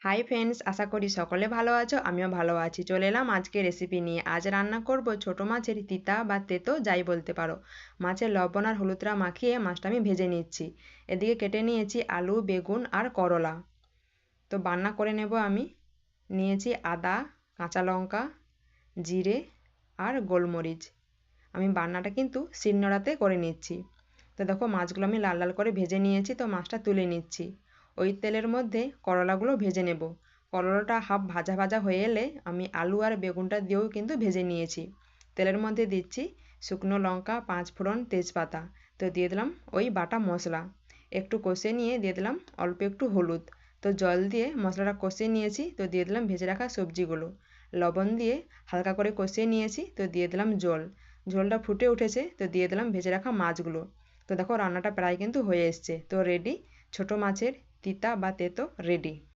Hi friends, আশা করি সকলে ভালো আছো। আমিও ভালো আছি। চলে এলাম আজকে রেসিপি নিয়ে। আজ রান্না করব ছোট মাছের তিতা বা তেতো যাই বলতে পারো। মাছের লবণ আর হলুদটা মাখিয়ে মাছটা আমি ভেজে নিচ্ছি। এদিকে কেটে নিয়েছি আলু, বেগুন আর করলা। তো রান্না করে নেব আমি। নিয়েছি আদা, কাঁচা লঙ্কা, জিরে আর গোলমরিচ। আমি রান্নাটা কিন্তু শিলনোড়াতে করে নিচ্ছি। তো দেখো মাছগুলো আমি লাল লাল করে ভেজে নিয়েছি, তো মাছটা তুলে নিচ্ছি। ওই তেলের মধ্যে করলাগুলো ভেজে নেব। করলাটা হাফ ভাজা ভাজা হয়ে এলে আমি আলু আর বেগুনটা দিয়েও কিন্তু ভেজে নিয়েছি। তেলের মধ্যে দিচ্ছি শুকনো লঙ্কা, 5 ফোড়ন, তেজপাতা। তো দিয়ে দিলাম ওই বাটা মশলা। একটু কষে নিয়ে দিয়ে দিলাম অল্প একটু হলুদ। তো জল দিয়ে মশলাটা কষিয়ে নিয়েছি, তো দিয়ে দিলাম ভেজে রাখা সবজিগুলো। লবণ দিয়ে হালকা করে কষিয়ে নিয়েছি, তো দিয়ে দিলাম জল। ঝোলটা ফুটে উঠেছে, তো দিয়ে দিলাম ভেজে রাখা মাছগুলো। তো দেখো রান্নাটা প্রায় কিন্তু হয়ে এসছে। তো রেডি, ছোট মাছের তিতা বা তেতো রেডি।